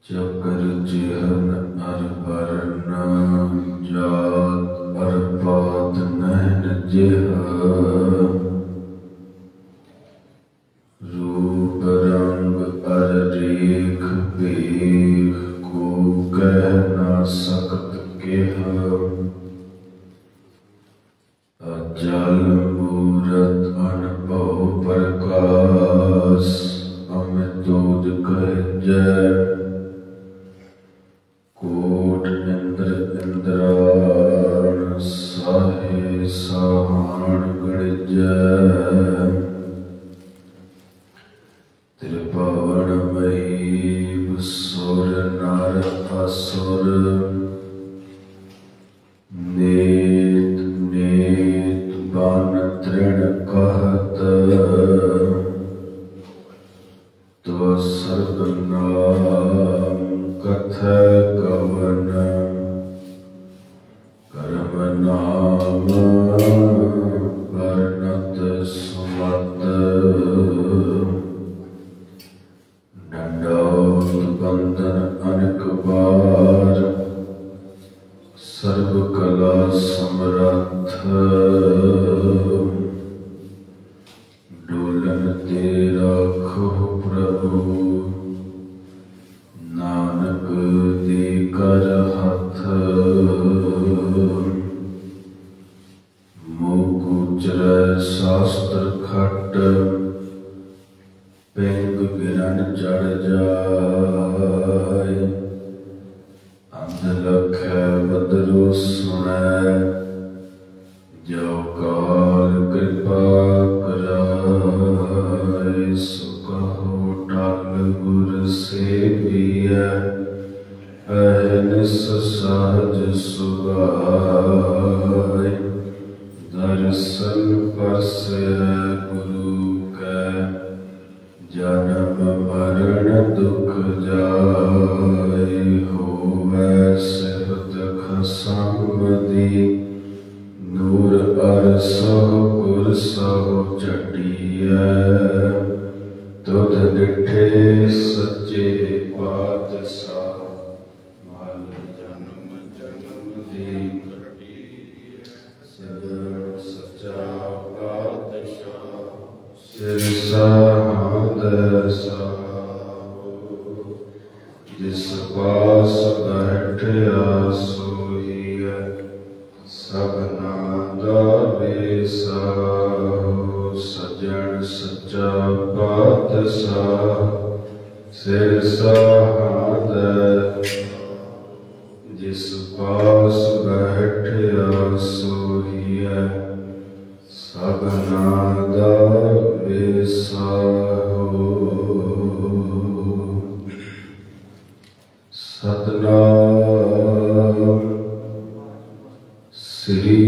चकर चिहन अर बरना जात अर पात नैन जिह रूप रंग अर रेख पेख को कह ना सकत केह अजल मूरत अनुभव प्रकाश अमितोद कह जय कोट इंद्र इंद्रान साहे साहान गणिजय त्रिभुवन महीप सुर नर असुर नेत नेत बन तृण कहत तो सर्वनाम कथ कवन कर्म नाम वर्णत सुमत दंडौत बंधन अनेक बार सर्व कला समर्थ डोलन तेरा खो प्रभु नानक दे कर हथ मुकुचर शास्त्र खट पेंग गिरन चढ़ जाय अंध लख बदरो सुनै जो काल कृपा कराय सुकहो टाल गुर सेविय अहनिस सहज सुगाय दर्शन परसय गुरु कै जन्म मरण दुख जाय होवै सिफत खसमदी नूर अरसो गुर सहो चटिया तुध डिठे सच्चे पातशाह मल जन्म जन्म दी सदर सच्चा पातशाह सिर साहद जिस पास बैठया सोई सबना दा बेसाहो सजन सच्चा पातशाह सिर साहद जिस पास बैठया सोई सबना दा बेसाहो सतनाम श्री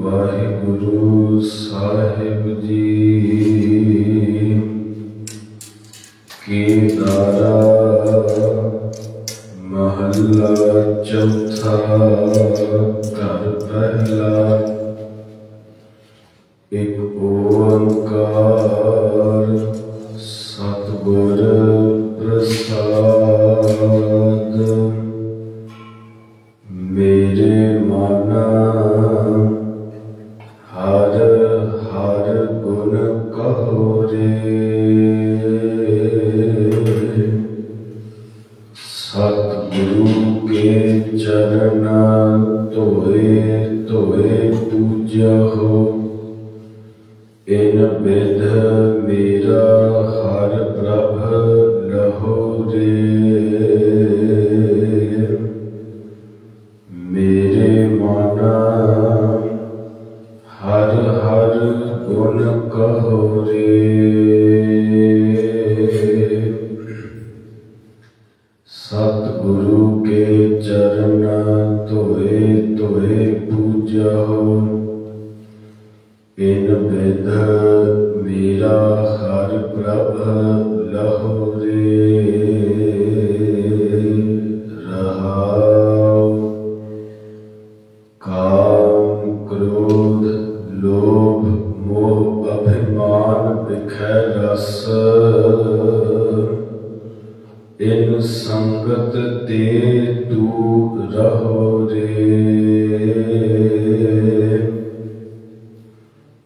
वाहिगुरु साहिब जी केदारा महला चौथा घर पहला एक ओंकार सतगुर प्रसाद मेरे मन हर हर गुण कहो रे सतगुरु के चरण धोए धोए पूजा हो इन विध मेरा हर प्रभ लहो रे मेरे माना हर हर गुण कहो रे सतगुरु के चरण धोए धोए पूजा हो इन विध मेरा इन संगत ते तू रहो रे।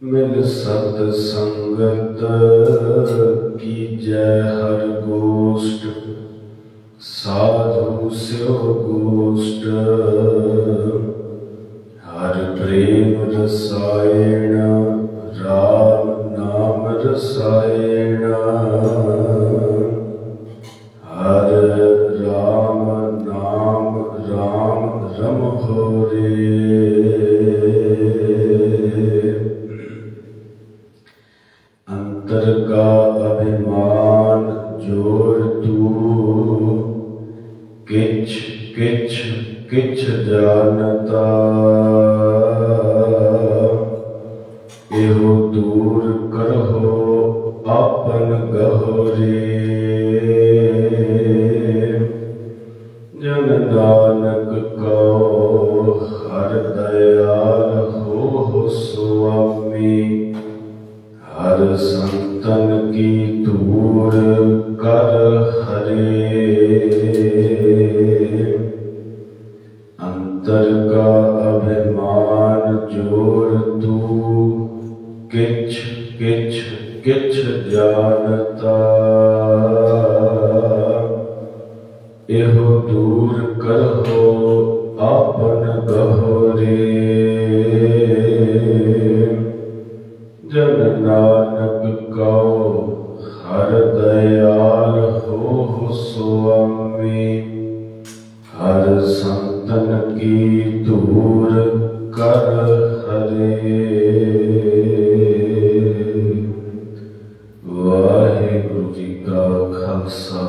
मिल सत संगत कीजै हर गोष्ठ, साधु स्यो गोष्ठ। हर प्रेम रसायण, राम नाम रसायण। हर राम नाम राम रम हो रे। अंतर का अभिमान जोड़ तू, किछ किछ किछ जानता। एहो दूर करहो आपन गहो रे। जन नानक कहो हर दयाल हो स्वामी। हर संतन की दूर कर हरे। अंतर का अभिमान जोड़ तू, किछ किछ किछ जानता। एहो दूर करहो आपन गहो रे। जन नानक कहो हर दयाल हो स्वामी। हर संतन की दूर कर हरे। वाहिगुरु जी का खालसा,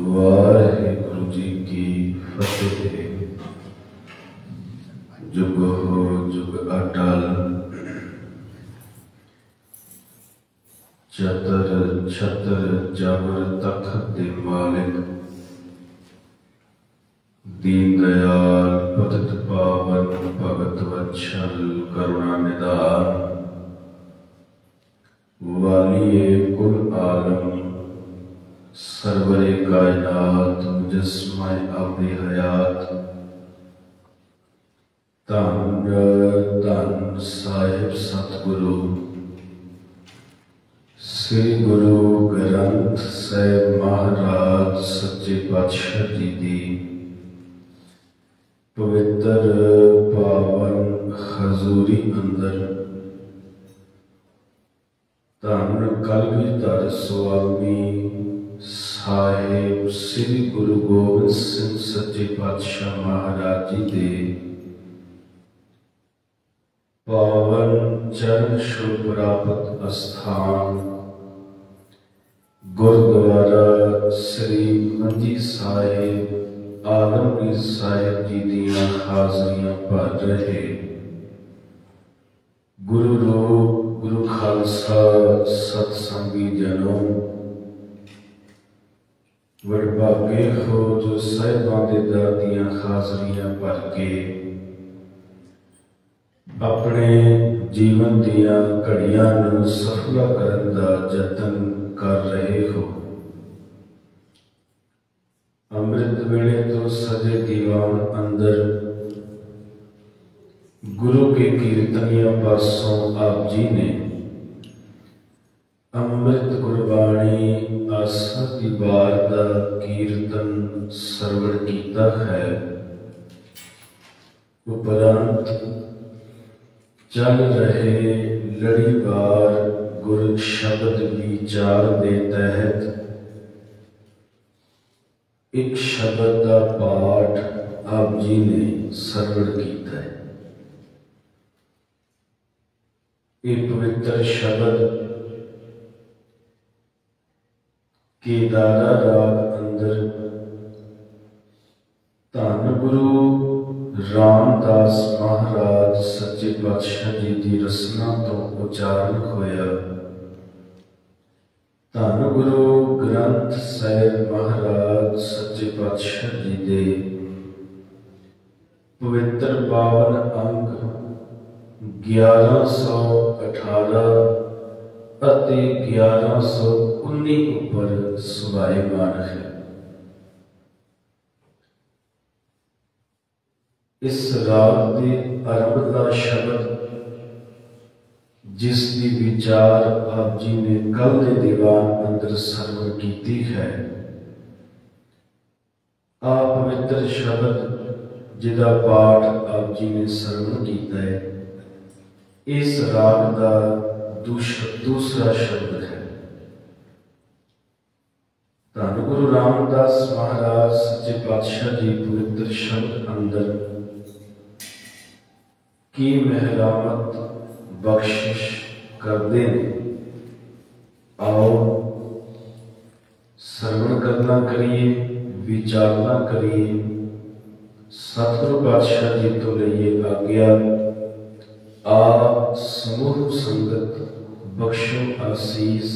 वाहिगुरु जी की फतेह। जुग हो जुग अटल, चतर छतर जबर तखत दे मालिक। दीन दयाल पतित पावन भगत वत्सल करुणा निधान। वालिए कुल आलम सरवरे कायनात मुजस्मा आबे हयात। धन धन साहिब सतगुरु श्री गुरु ग्रंथ साहिब महाराज सच्चे पातशाह जी दी पवित्र पावन हजूरी अंदर धन कलगीधर स्वामी साहिब श्री गुरु गोबिंद सिंह सच्चे पातशाह महाराज जी दे पावन चरण छुह प्राप्त अस्थान गुरुद्वारा श्री मंजी साहिब आलमगीर साहिब जी दियां हाजरियां भर रहे गुरु रूप गुरु खालसा सत्संगी जनों, वडभागे हो जो साहिबां दे दर दियां हाजरियां भर के अपने जीवन दियां घड़ियां नूं सफला करन दा जतन कर रहे हो। अमृत वेले तो सजे दीवान अंदर गुरु के कीर्तनिया पासों आप जी ने अमृत गुरबाणी आसा दी वार दा कीर्तन सरवण कीता है। उपरंत चल रहे लड़ीवार गुरु शब्द विचार दे तहत एक शब्द का पाठ आप जी ने सरवण किया है। एक पवित्र शब्द केदारा राग अंदर धन गुरु रामदास महाराज सच्चे पातशाह जी की रसना तो उचारण होया। धन गुरु ग्रंथ साहिब महाराज सच्चे पातशाह जी दे पवित्र पावन अंग 1118 ਅਤੇ 1119 ਉੱਪਰ ਸੁਭਾਏਮਾਨ ਹੈ। इस राग के आरंभ का शब्द जिसकी विचार आप जी ने कल के दीवान अंदर सरवण की है, आ पवित्र शब्द जिदा पाठ आप जी ने सरवण किया है, इस राग का दूसरा शब्द है। धन गुरु रामदास महाराज सच्चे पातशाह जी पवित्र शब्द अंदर की मेहरामत बख्शिश करते हैं। आओ सरवण करना करिए, विचारना करिए, सतगुरु पातशाह जी तो लइए आज्ञा। आ समूह संगत बख्शो आसीस,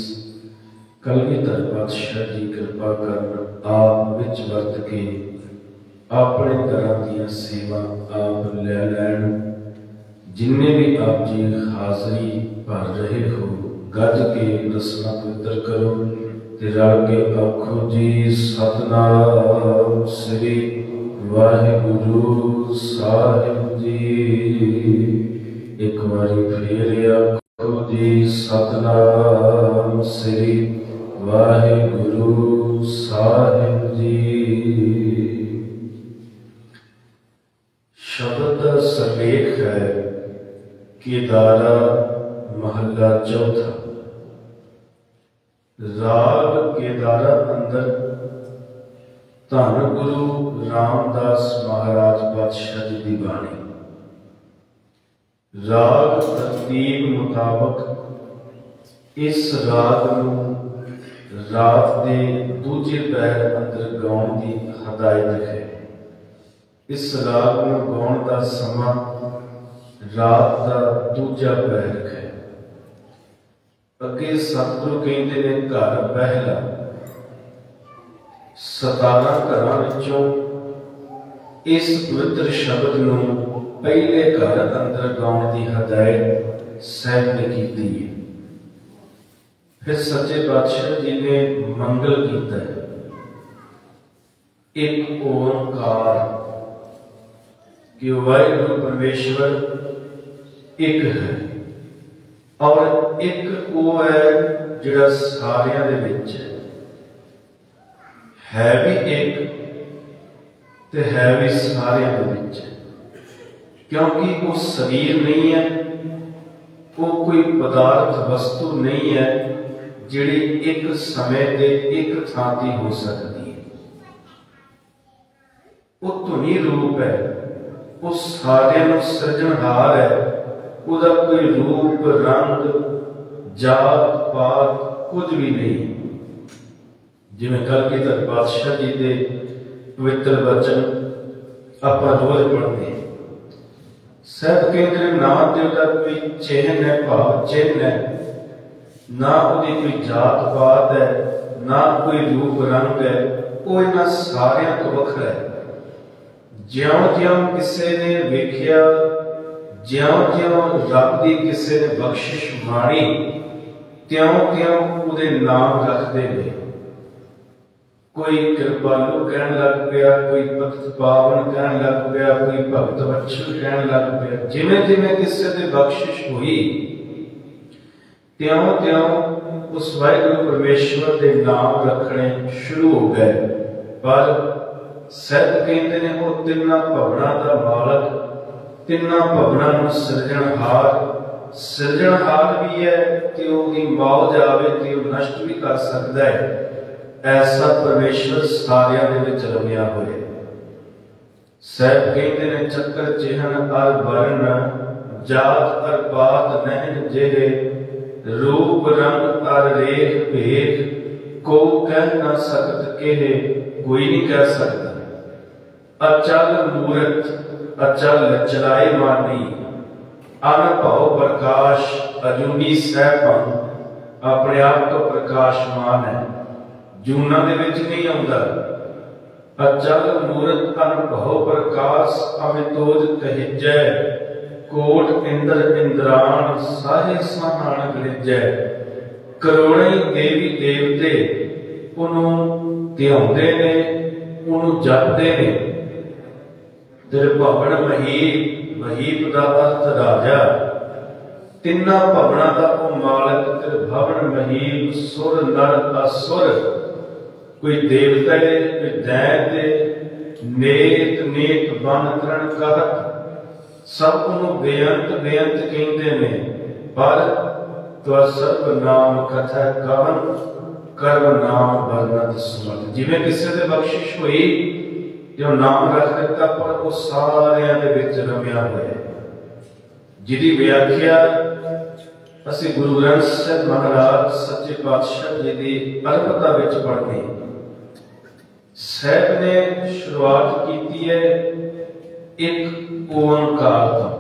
कलगीधर पातशाह जी कृपा कर आप विच वरत के अपने तरह दी सेवा आप ले लैन। जिन्ने भी आप जी हाजरी भर रहे हो, गज के रसना पवित्र करो ते रल के आखो जी सतनाम श्री वाहिगुरु साहिब जी। एक बारी फिर आखो जी सतनाम श्री वाहिगुरु साहिब जी। शब्द सरलेख है केदारा महला चौथा। राग केदारा अंदर धन गुरु रामदास महाराज पातशाह जी की बाणी। राग तरतीब मुताबक इस राग नूं रात के दूजे पहर अंदर गाउण की हदायत है। इस राग नूं गाउण का समा रात का दूजा पहर है। अगे सतगुरु कहते ने घर पहला 17 घरां विचों इस पवित्र शब्द नूं पहले घर अंदर गाउण की हदायत साहब ने की है। फिर सच्चे पातशाह जी ने मंगल किया है। एक ओंकार कि वाहिगुरु परमेश्वर एक है और एक वो है जिहड़ा सारियां दे विच है भी एक ते है भी सारियां दे विच, क्योंकि वो शरीर नहीं है, वो कोई पदार्थ वस्तु नहीं है जिहड़ी एक समय ते एक थां ते हो सकती है। वो धुनी रूप है, वो सारियां नूं सिरजणहार है। उदा कोई रूप रंग जात पात कुछ भी नहीं। जिवें कलगीधर पातशाह जी के पवित्र वचन आप रोज पढ़ते हैं। साहब कहते ना तो उसका कोई चिन्ह है, भाव चिन्ह है, ना उसकी कोई जात पात है, ना कोई रूप रंग है। वो इन्हां सारियां तो वखरा है। ज्यों ज्यों किसी ने वेख्या, ज्यों ज्यों रब की किसी ने बख्शिश माणी, त्यों त्यों उहदे नाम रखते हैं। कोई कृपालु कहन लग पिया, कोई भगत पावन कहन लग पिया, कोई भगत वत्सल कहन लग पिया। जिवें जिवें किसी की बख्शिश हुई, त्यों त्यों उस वाहिगुरु परमेश्वर के नाम रखने शुरू हो गए। पर सैद कहते हैं वो तिन्ना भवना का मालक, तिन्ना भवना नूं सिरजणहार, सिरजणहार भी है कि उसकी मौज आवे तो नष्ट भी कर सकता है। ऐसा परमेश्वर सारियां दे विच रमिया होए। साहब कहते हैं चक्कर चिन्ह अर वर्ण, जात अर पात नहन जेहे, रूप रंग अर रेख भेद, को कह न सकत केहे, कोई नहीं कह सकता। अचल मूरत, अचल चलाए मानी, अनुभव प्रकाश, अजूनी सहपन, अपने आप तो प्रकाशमान है, जूना दे विच नहीं आउंदा। अचल मूरत अनुभव प्रकाश, अमितोज कहिजै, कोट इंद्र इंद्रान, साहे सहान गलिजै। ਕਰੋੜਾਂ ਹੀ ਦੇਵੀ ਦੇਵਤੇ ਉਹਨੂੰ ਧਿਆਉਂਦੇ ਨੇ, ਉਹਨੂੰ ਜਪਦੇ ਨੇ। ਤ੍ਰਿਭਵਨ ਮਹੀਪ, ਮਹੀਪ ਦਾ ਅਰਥ ਰਾਜਾ, ਤਿੰਨਾਂ ਭਵਨਾਂ ਦਾ ਉਹ ਮਾਲਕ। ਤ੍ਰਿਭਵਨ ਮਹੀਪ, ਸੁਰ ਨਰ ਅਸੁਰ, ਕੋਈ ਦੇਵਤਾ ਹੈ, ਕੋਈ ਦੈਤ ਹੈ, ਨੇਕ ਨੇਕ ਬਨ ਤ੍ਰਣ कहत, ਸਭ ਨੂੰ ਬੇਅੰਤ ਬੇਅੰਤ ਕਹਿੰਦੇ ਨੇ। ਪਰ ਤੁਰ ਸਰਬ ਨਾਮ ਕਥਾ ਕਵਨ, ਕਰਮ ਨਾਮ ਵਰਨਤ ਸੁਮਤ। ਜਿਵੇਂ ਕਿਸੇ ਦੇ ਬਖਸ਼ਿਸ਼ ਹੋਈ, ਜੋ ਨਾਮ ਰੱਖ ਦਿੱਤਾ, ਪਰ ਉਹ ਸਾਰਿਆਂ ਦੇ ਵਿੱਚ ਰਮਿਆ ਹੋਇਆ। ਜਿਹਦੀ ਵਿਆਖਿਆ ਅਸੀਂ ਗੁਰੂ ਗ੍ਰੰਥ ਸਾਹਿਬ ਮਹਾਰਾਜ ਸੱਚੇ ਪਾਤਸ਼ਾਹ ਜੀ ਦੀ ਅਰਪਤਾ ਵਿੱਚ ਪੜ੍ਹਦੇ ਹਾਂ। ਸਾਹਿਬ ਨੇ ਸ਼ੁਰੂਆਤ ਕੀਤੀ ਹੈ ਇੱਕ ਓੰਕਾਰ ਤੋਂ,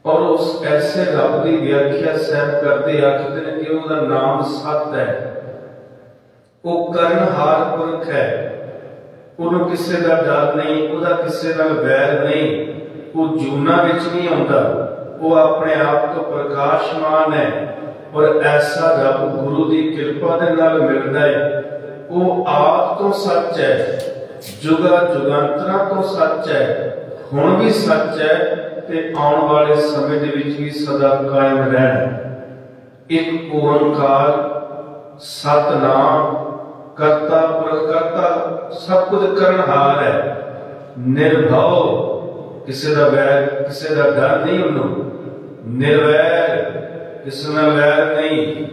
ਔਰ ਉਸ ਐਸੇ ਰੱਬ ਦੀ ਵਿਆਖਿਆ ਸਾਹਿਬ ਕਰਦੇ ਆਖਦੇ ਨੇ ਕਿ ਉਹਦਾ ਨਾਮ ਸਤ ਹੈ, ਉਹ ਕਰਨਹਾਰ ਪੁਰਖ ਹੈ, ਉਹਨੂੰ ਕਿਸੇ ਦਾ ਡਰ ਨਹੀਂ, ਉਹਦਾ ਕਿਸੇ ਨਾਲ ਵੈਰ ਨਹੀਂ, ਉਹ ਜੂਨਾਂ ਵਿੱਚ ਨਹੀਂ ਆਉਂਦਾ, ਉਹ ਆਪਣੇ ਆਪ ਤੋਂ ਪ੍ਰਕਾਸ਼ਮਾਨ ਹੈ। ਔਰ ਐਸਾ ਰੱਬ ਗੁਰੂ ਦੀ ਕਿਰਪਾ ਦੇ ਨਾਲ ਮਿਲਦਾ ਹੈ। ਉਹ ਆਪ ਤੋਂ ਸੱਚ ਹੈ, ਜੁਗਾ ਜੁਗਾਂਤਰਾਂ ਤੋਂ ਸੱਚ ਹੈ, ਹੁਣ ਵੀ ਸੱਚ ਹੈ ਤੇ ਆਉਣ ਵਾਲੇ ਸਮੇਂ ਦੇ ਵਿੱਚ ਵੀ ਸਦਾ ਕਾਇਮ ਰਹਿਣਾ। ਇੱਕ ਓੰਕਾਰ ਸਤਨਾਮ, ਕਰਤਾ ਪੁਰਖ, ਕਰਤਾ ਸਭ ਕੁਝ ਕਰਨਹਾਰ ਹੈ, ਨਿਰਭਉ, ਕਿਸੇ ਦਾ ਵੈਰ ਕਿਸੇ ਦਾ ਡਰ ਨਹੀਂ ਉਹਨੂੰ, ਨਿਰਵੈਰ, ਕਿਸੇ ਨਾਲ ਵੈਰ ਨਹੀਂ,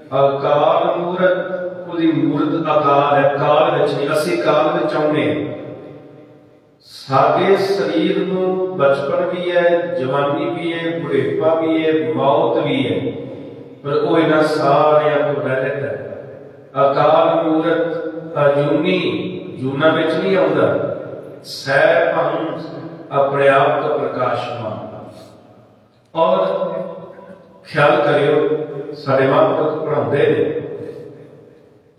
ਅਕਾਲ ਮੂਰਤ, ਉਹਦੀ ਮੂਰਤ ਆਕਾਰ ਹੈ, ਕਾਲ ਵਿੱਚ ਨਹੀਂ, ਅਸੀਂ ਕਾਲ ਵਿੱਚ ਆਉਂਦੇ ਹਾਂ। ਸਾਡੇ ਸਰੀਰ ਨੂੰ ਬਚਪਨ ਵੀ ਹੈ, ਜਵਾਨੀ ਵੀ ਹੈ, ਬੁਢੇਪਾ ਵੀ ਹੈ, ਮੌਤ ਵੀ ਹੈ, ਪਰ ਉਹ ਇਹਨਾਂ ਸਾਰਿਆਂ ਤੋਂ ਰਹਿਤ ਹੈ। ਅਕਾਲ ਮੂਰਤ ਅਜੂਨੀ, ਜੂਨਾ ਵਿੱਚ ਨਹੀਂ ਆਉਂਦਾ, ਸਹਿ ਭੰ, ਆਪਣੇ ਆਪ ਤੋਂ ਪ੍ਰਕਾਸ਼ਮਾਨ। ਔਰ ਖਿਆਲ ਕਰਿਓ, ਸਾਡੇ ਮਹਾਂਪੁਰਖ ਪੜ੍ਹਾਉਂਦੇ ਨੇ,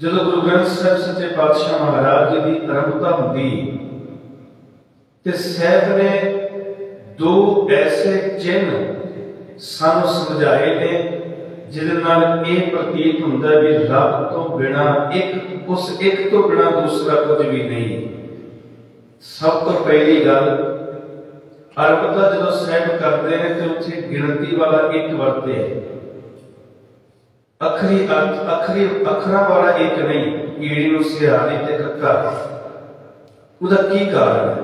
ਜਦੋਂ ਗੁਰੂ ਗ੍ਰੰਥ ਸਾਹਿਬ ਸੱਚੇ ਪਾਤਸ਼ਾਹ ਮਹਾਰਾਜ ਜੀ ਦੀ ਆਰੰਭਤਾ ਹੁੰਦੀ ਤੇ ਸਾਹਿਬ ਨੇ ਦੋ ਐਸੇ ਚਿੰਨ੍ਹ ਸਾਨੂੰ ਸਮਝਾਏ ਨੇ, ਜਿਹਦੇ ਨਾਲ ਇਹ ਪ੍ਰਤੀਤ ਹੁੰਦਾ ਵੀ ਰੱਬ ਤੋਂ ਬਿਨਾਂ ਇੱਕ, ਉਸ ਇੱਕ ਤੋਂ ਬਿਨਾਂ ਦੂਸਰਾ ਕੁਝ ਵੀ ਨਹੀਂ। ਸਭ ਤੋਂ ਪਹਿਲੀ ਗੱਲ, ਆਰੰਭਤਾ ਜਦੋਂ ਸਾਹਿਬ ਕਰਦੇ ਨੇ ਤੇ ਉੱਥੇ ਗਿਣਤੀ ਵਾਲਾ ਇੱਕ ਵਰਤੇ, ਅੱਖਰੀ ਅਰਥ, ਅੱਖਰਾਂ ਵਾਲਾ ਇੱਕ ਨਹੀਂ, ਈੜੀ ਨੂੰ ਸਿਹਾਰੀ ਤੇ ਕੱਕਾ। ਉਹਦਾ ਕੀ ਕਾਰਨ ਹੈ?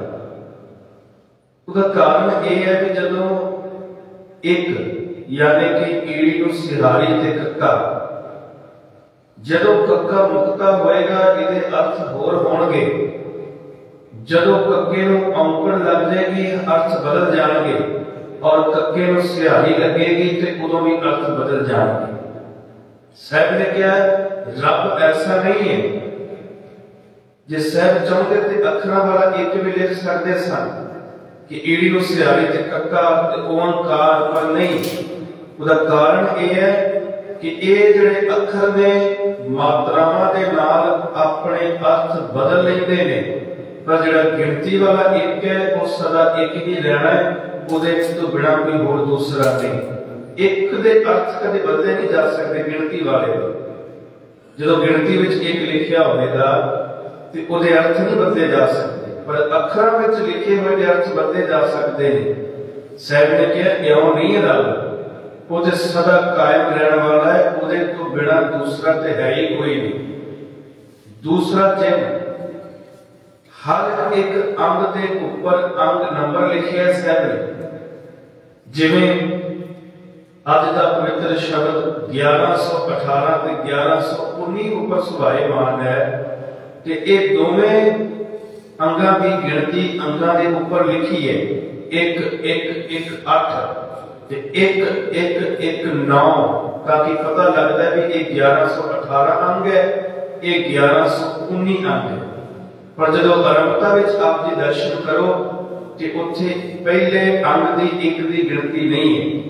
ਉਹਦਾ ਕਾਰਨ ਇਹ ਹੈ ਕਿ ਜਦੋਂ ਇੱਕ यानी कि ईड़ी ਨੂੰ ਸਿਹਾਰੀ ਤੇ ਕੱਕਾ, ਜਦੋਂ ਕੱਕਾ ਮੁਕਤਾ ਹੋਏਗਾ ਇਹਦੇ ਅਰਥ ਹੋਰ ਹੋਣਗੇ, ਜਦੋਂ ਕੱਕੇ ਨੂੰ ਔਂਕੜ ਲੱਗ ਜਾਏਗੀ ਅਰਥ ਬਦਲ ਜਾਣਗੇ, ਔਰ ਕੱਕੇ ਨੂੰ ਸਿਹਾਰੀ ਲੱਗੇਗੀ ਤੇ ਉਦੋਂ ਵੀ ਅਰਥ ਬਦਲ ਜਾਣਗੇ। ਸਾਹਿਬ ਨੇ ਕਿਹਾ ਰੱਬ ਐਸਾ ਨਹੀਂ ਹੈ, ਜੇ ਸਾਹਿਬ ਚਾਹੁੰਦੇ ਤੇ ਅੱਖਰਾਂ ਵਾਲਾ ਇੱਕ ਵੀ ਲਿਖ ਸਕਦੇ ਸਨ ਕਿ ਈੜੀ ਨੂੰ ਸਿਹਾਰੀ ਤੇ ਕੱਕਾ ਤੇ ਓੰਕਾਰ, ਪਰ ਨਹੀਂ। ਉਹਦਾ ਕਾਰਨ ਇਹ ਹੈ ਕਿ ਇਹ ਜਿਹੜੇ ਅੱਖਰ ਨੇ ਮਾਤਰਾਵਾਂ ਦੇ ਨਾਲ ਆਪਣੇ ਅਰਥ ਬਦਲ ਲੈਂਦੇ ਨੇ, ਪਰ ਜਿਹੜਾ ਗਿਣਤੀ ਵਾਲਾ ਇੱਕ ਹੈ ਉਹ ਸਦਾ ਇੱਕ ਹੀ ਰਹਿਣਾ ਹੈ, ਉਹਦੇ ਤੋਂ ਬਿਨਾਂ ਕੋਈ ਹੋਰ ਦੂਸਰਾ ਨਹੀਂ। ਇੱਕ ਦੇ ਅਰਥ ਕਦੇ ਬਦਲੇ ਨਹੀਂ ਜਾ ਸਕਦੇ ਗਿਣਤੀ ਵਾਲੇ ਦੇ। ਜਦੋਂ ਗਿਣਤੀ ਵਿੱਚ ਇੱਕ ਲਿਖਿਆ ਹੋਵੇਗਾ ਤੇ ਉਹਦੇ ਅਰਥ ਨਹੀਂ ਬਦਲੇ ਜਾ ਸਕਦੇ, ਪਰ ਅੱਖਰਾਂ ਵਿੱਚ ਲਿਖੇ ਹੋਏ ਦੇ ਅਰਥ ਬਦਲੇ ਜਾ ਸਕਦੇ ਨੇ। ਸਾਹਿਬ ਨੇ ਕਿਹਾ ਇਉਂ ਨਹੀਂ ਰੱਬ, ਉਹਦੇ ਸਦਾ ਕਾਇਮ ਰਹਿਣ ਵਾਲਾ ਹੈ, ਉਹਦੇ ਤੋਂ ਬਿਨਾਂ ਦੂਸਰਾ ਤੇ ਹੈ ਹੀ ਕੋਈ ਨਹੀਂ। ਦੂਸਰਾ ਚਿੰਨ੍ਹ, ਹਰ ਇੱਕ ਅੰਗ ਦੇ ਉੱਪਰ ਅੰਗ ਨੰਬਰ ਲਿਖਿਆ ਸਾਹਿਬ ਨੇ। ਜਿਵੇਂ ਅੱਜ ਦਾ ਪਵਿੱਤਰ ਸ਼ਬਦ 1118 ਤੇ 1119 ਉੱਪਰ ਸੁਭਾਏਮਾਨ ਹੈ, ਤੇ ਇਹ ਦੋਵੇਂ ਅੰਗਾਂ ਦੀ ਗਿਣਤੀ ਅੰਗਾਂ ਦੇ ਉੱਪਰ ਲਿਖੀ ਹੈ। 1 1 1 8 ਤੇ 1 1 1 9, ਤਾਂ ਕਿ ਪਤਾ ਲੱਗਦਾ ਵੀ ਇਹ 1118 ਅੰਗ ਹੈ, ਇਹ 1119 ਅੰਗ ਹੈ। ਪਰ ਜਦੋਂ ਆਰੰਭਤਾ ਵਿੱਚ ਆਪ ਜੀ ਦਰਸ਼ਨ ਕਰੋ ਤੇ ਉੱਥੇ ਪਹਿਲੇ ਅੰਗ ਦੀ ਇੱਕ ਦੀ ਗਿਣਤੀ ਨਹੀਂ ਹੈ।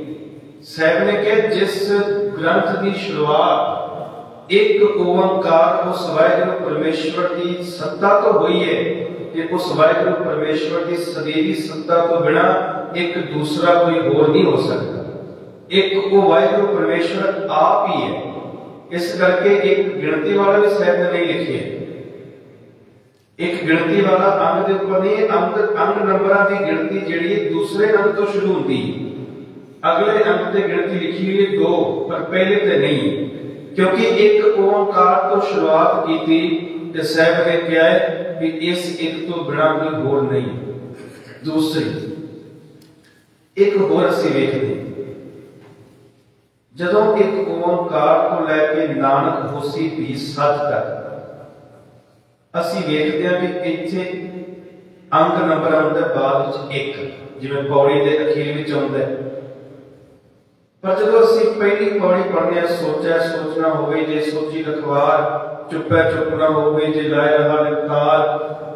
ਸਾਹਿਬ ਨੇ ਕਿਹਾ ਜਿਸ ਗ੍ਰੰਥ ਦੀ ਸ਼ੁਰੂਆਤ ਇੱਕ ਓੰਕਾਰ ਉਸ ਵਾਹਿਗੁਰੂ ਪਰਮੇਸ਼ਵਰ ਦੀ ਸੱਤਾ ਤੋਂ ਹੋਈ ਹੈ, ਤੇ ਉਸ ਵਾਹਿਗੁਰੂ ਪਰਮੇਸ਼ਵਰ ਦੀ ਸਦੀਵੀ ਸੱਤਾ ਤੋਂ ਬਿਨਾਂ ਇੱਕ ਦੂਸਰਾ ਕੋਈ ਹੋਰ ਨਹੀਂ ਹੋ ਸਕਦਾ। ਇੱਕ ਉਹ ਵਾਹਿਗੁਰੂ ਪਰਮੇਸ਼ਵਰ ਆਪ ਹੀ ਹੈ। इस करके एक गिणती वाला भी साहिब ने नहीं लिखे, एक गिणती वाला अंग के उपर नहीं, अंग नंबरां की गिणती जिहड़ी दूसरे अंग तो शुरू होती, अगले अंग ते गिणती लिखी हुई है 2, पर पहले ते नहीं, क्योंकि एक ओंकार तो शुरुआत की थी ते साहिब ने कहा है कि इस एक तो बिना कोई होर नहीं। दूसरी एक होर असीं वेखदे जदों एक ओंकार को लैके नानक होसी भी सच तक असीं वेखदे हां कि इत्थे अंक नंबर आउंदा बाद विच 1, जिवें पौड़ी दे अखीर विच आउंदा है। पर जदों असीं पहली पौड़ी पढ़ने सोचा सोचना होवे, जे सोची रखवार चुप्पै चुप ना होवे, जे लाए रहा निकार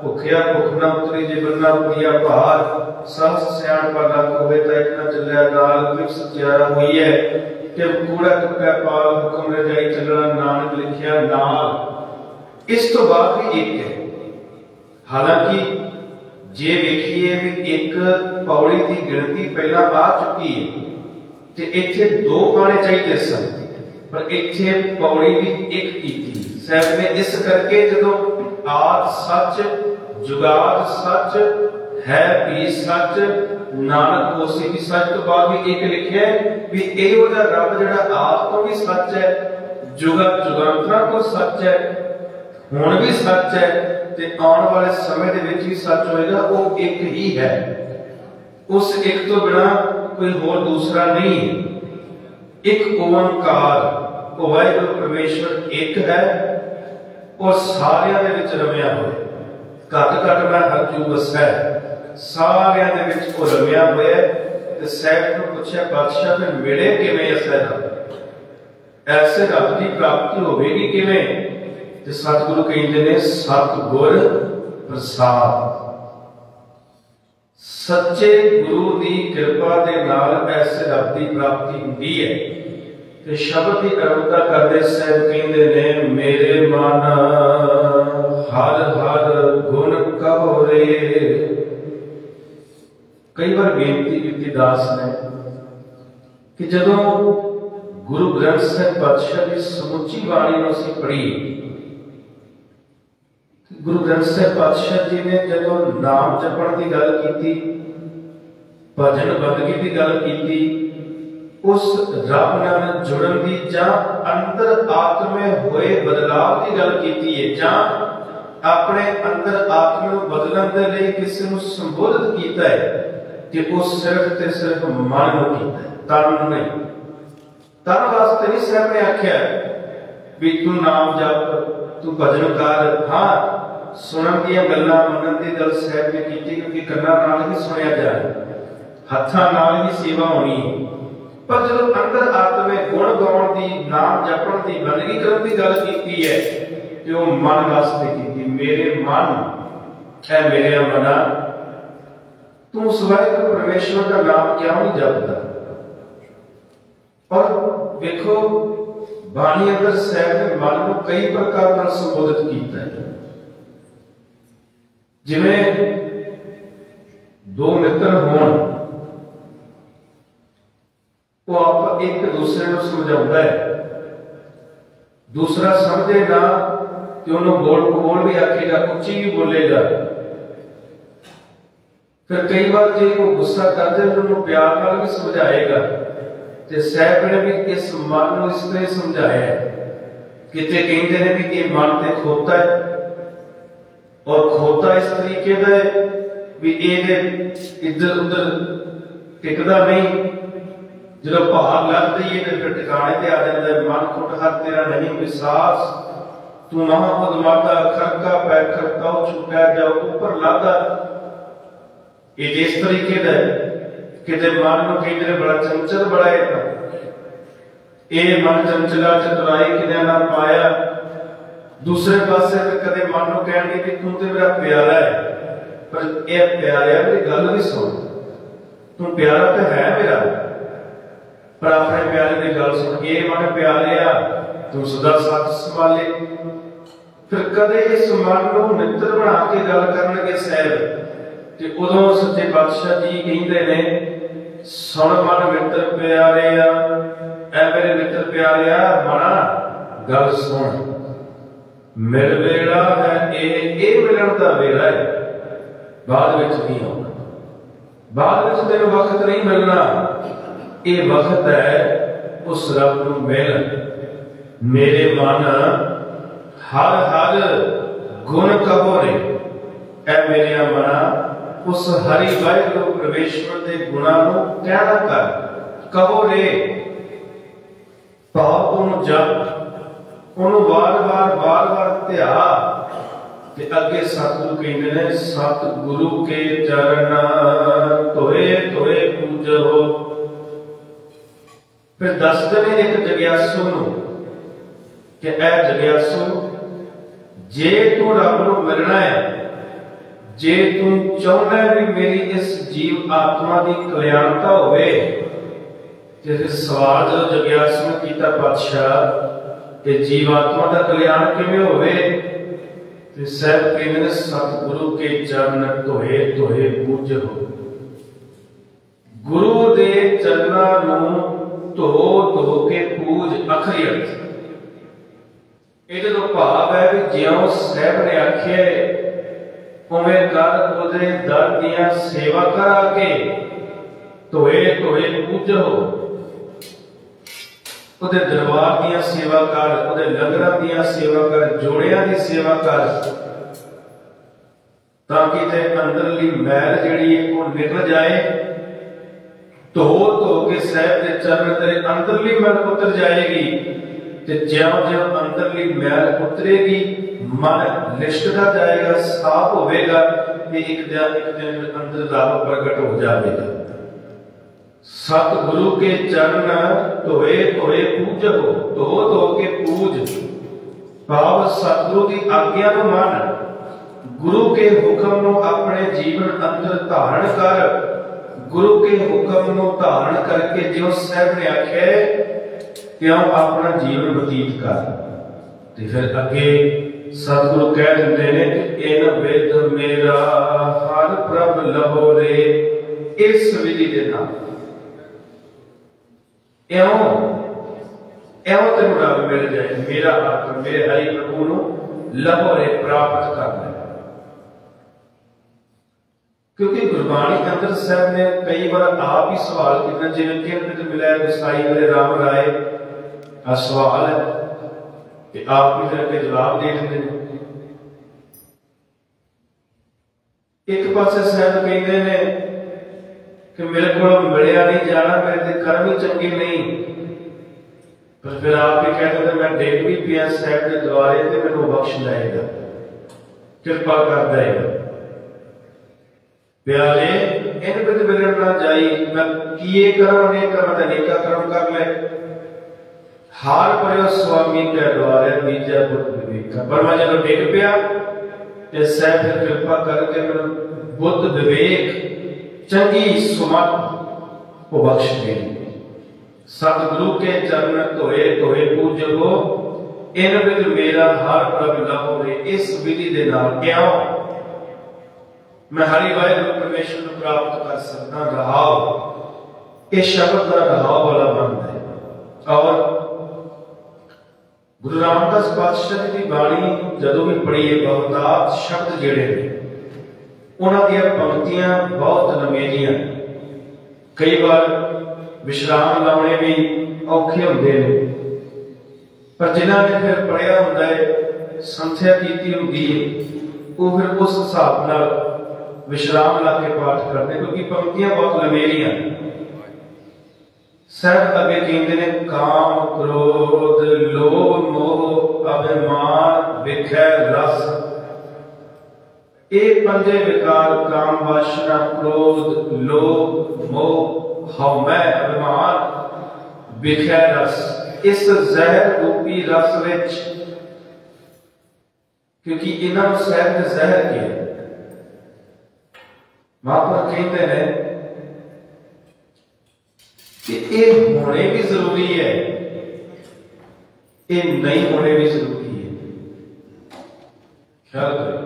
भुखिया भुख ना उतरी, जे बन्ना पुरिया भार सहस सियाणपा लख होवे तां इक ना चलिया गाल, विच सत्यारा होई है कि कूड़ा टुक्का पाल हुक्म रजाई चलना नानक लिखिया नाल। इस तो बाद भी एक है, हालांकि जे वेखिए भी एक पौड़ी की गिणती पहला आ चुकी है ते इत्थे 2 आने चाहिए सन, पर इत्थे पौड़ी भी एक की साहब ने। इस करके जदों आद सच जुगाद सच है भी सच नानक होसी भी सच तो बाद भी एक लिखिया भी इहो जिहा रब जिहड़ा आद तो भी सच है, जुगा जुगांतरा तो सच है, हुण भी सच है ते आने वाले समय दे विच भी सच होएगा। वो एक ही है, उस एक तो बिना कोई होर दूसरा नहीं है। एक ओंकार वो वाहिगुरू परमेश्वर एक है और सारियां दे विच रमिया होया, घट घट मैं हर जू वसै, सारियां दे विच वो रमिया होया। ते साहिब नूं पुछया बादशाह फिर मिले किवें ऐसे रब, ऐसे रब की प्राप्ति होवेगी किवें? ते सतगुरु कहंदे ने सतगुर प्रसाद, सच्चे गुरु की कृपा के नाल ऐसे रब की प्राप्ति होती है। ते शब्द की अरवता करते साहिब कहंदे ने मेरे मन हर हर गुण कहो रे। कई बार बेनती की दास ने कि जदों गुरु ग्रंथ साहिब पातशाह की समुची बाणी नूं असीं पढ़ी, गुरु ग्रंथ साहिब पातशाह जी ने जदों नाम जपण की गल की, भजन बंदगी की गल की, उस रब नाल जुड़न की जां अंदर आत्मे होए बदलाव की गल की है, जां अपने अंदर आत्मा को बदलण दे लई किसी नूं संबोधित कीता है कि वो सिर्फ ते सिर्फ मन नूं कीता है, तन नहीं। तन वास्ते नहीं साहब ने आख्या भी तू नाम जप तू भजन कर। हाँ, सुनन दी गल्लां मनन दी गल साहब ने की, क्योंकि कन्नां नाल ही सुनिया जाए, हत्थां नाल ही सेवा होनी है। पर जो अंदर आत्मे गुण गाउण दी नाम जपण दी बंदगी करन दी गल कीती है ते वो मन वास्ते कीती। मेरे मन है मेरे मना तू उस वाहिगुरू परमेश्वर का नाम क्यों नहीं जपदा? और देखो बाणी अंदर साहब ने मन को कई प्रकार नाल संबोधित कीता है। जिवें दो मित्र होण, वो आप एक दूसरे को समझाता है, दूसरा समझे ना कि उन्होंने बोल भी आखेगा, उच्ची भी बोलेगा। फिर कई बार जो वो गुस्सा करते उन्होंने प्यार नाल भी समझाएगा। ते साहब ने भी इस मन को इस तरह समझाया है, किते कहते हैं भी ये मन ते खोता है, और खोता इस तरीके का है भी इधर उधर टिकदा नहीं। जो भार लग दईए तो फिर टिकाने ते आ जाता है। मन खुट हर तेरा नहीं विश्वास, तू महापुद माता खरका पैर खरकाओ छुटा जाओ ऊपर लादा। ये इस तरीके का है कि मन को कई बड़ा चंचल बड़ा है, ये मन चंचला चतुराई किने ना पाया। दूसरे पासे कदे मन को कहणगे कि तू तो मेरा प्यारा है, पर यह प्यारा मेरी गल नहीं सुन, तू प्यारा तो है मेरा, पर अपने प्यारे की गल सुन। ये मन प्यारे आ तू सदा सच संभाले। फिर कदे इस मन को मित्र बना के गल करनगे साहब, कि उदों सच्चे पातशाह जी कहते ने सुन मन मित्र प्यारे आ, ऐ मेरे मित्र प्यारे आ, मना गल सुन, मिल वेला है ये मिलन का वेला है, बाद विच नहीं आउणा, बाद विच तेन वक्त नहीं मिलना। ये वक्त है उस रब नूं मिल। मेरे मन हर हर गुण कहो रे, ऐ मेरे मना उस हरि वाहिगुरू परमेश्वर के गुणा नूं कहना कर, कहो रे, भाव उन्होंने जप, उन्होंने बार-बार ध्या। ते अगे सतगुरु कहते हैं, सतगुरु के चरण धोए धोए पूजो। फिर दसदे ने एक जग्यासु नूं कि ऐ जग्यासु, जे तू रब नूं मिलना है, जे तू चाहना है भी मेरी इस जीव आत्मा की कल्याणता होवे, ते फिर सवाल जो जग्यासु ने कीता पातशाह कि जीव आत्मा का कल्याण किवें होवे, ते साहब कहते हैं, सतगुरु के चरण धोए धोए पूजो। गुरु दे चरणों नूं धो धो के पूज। अखरी अर्थ ये जो भाव है भी ज्यों साहब ने आखे उवें कर, उहदे दर दियां सेवा करा के धोए धोए पूजो। उहदे दरबार दियां सेवा कर, उहदे लंगरां दियां सेवा कर, जोड़ियां दी सेवा कर, ताकि ते अंदरली मैल जिहड़ी है वो निकल जाए। धो धो के साहब के चरण तेरे अंदरली मैल उतर जाएगी, ते ज्यों ज्यों अंदरली मैल उतरेगी मन लिशकता जाएगा, साफ होवेगा, ते एक दिन अंदर रब प्रगट हो जाएगा। सतगुरु के चरण धोए धोए पूजो, धो धो के पूज। भाव सतगुरु की आज्ञा को मान, गुरु के हुक्म को अपने जीवन अंदर धारण कर। गुरु के हुक्म को धारण करके जो साहब ने आखे त्यों अपना जीवन बतीत कर। तो फिर अगे सतगुरु कह देते हैं कि इन विद मेरा हर प्रभ लहो रे, इस विधि के नाम एवं एवं तेन रब मिल जाए, मेरा आत्मा मेरे हरि प्रभु नूं लहो रे प्राप्त कर ले। क्योंकि गुरबाणी के अंदर साहब ने कई बार आप ही सवाल किया, जिन्हें किन मिला गुसाई वाले राम राय आ सवाल है कि आप भी फिर जवाब दे देते हैं। एक पासे साहब कहते हैं कि मेरे को मिलया नहीं जाना, मेरे ते कर्म ही चंगे नहीं, पर फिर आप ही कहते हैं मैं डिग भी पिया साहब के द्वारे ते मैनूं बख्श लाएगा, कृपा कर देगा। प्यारे इन विद मिलन ना जाई, मैं किए कर्म नहीं कर्म ते नेका कर्म कर ले। हार पड़ो स्वामी के द्वारे बीजा बुद्ध विवेक, पर मैं जब डिग पिया ते साहब फिर कृपा करके मैनूं बुद्ध विवेक चंगी सुमत को बख्श दे। सतगुरु के चरण धोए धोए पूजो, इन विद मेरा हर प्रभ लहो रे। इस विधि दे नाल क्यों मैं हरि वाहिगुरू परमेश्वर को प्राप्त कर सकता। रहाव इस शब्द का रहाव वाला बंद है। और गुरु रामदास पातशाह जी की बाणी जदों भी पढ़ी है, बहुतात शब्द जेड़े ने उन्हां दी पंक्तियां बहुत लंमेरियां, कई बार विश्राम लाने भी औखे होंदे ने, पर जिन्हां ने फिर पढ़िया हुंदा है, संथ्या कीती हुंदी है, वो फिर उस हिसाब नाल विश्राम ला के पाठ करते, क्योंकि पंक्तियां बहुत लंमेरियां। साहब अगे कहते ने काम क्रोध लोभ मोह अभिमान विखै रस, ये पंजे विकार काम वासना क्रोध लोभ मोह हौमै अभिमान विखै रस, इस जहर रूपी रस विच, क्योंकि इन्हां साहब दे जहर के महापुरुष कहते हैं कि ये होने भी जरूरी है, ये नहीं होने भी जरूरी है। ख्याल करें,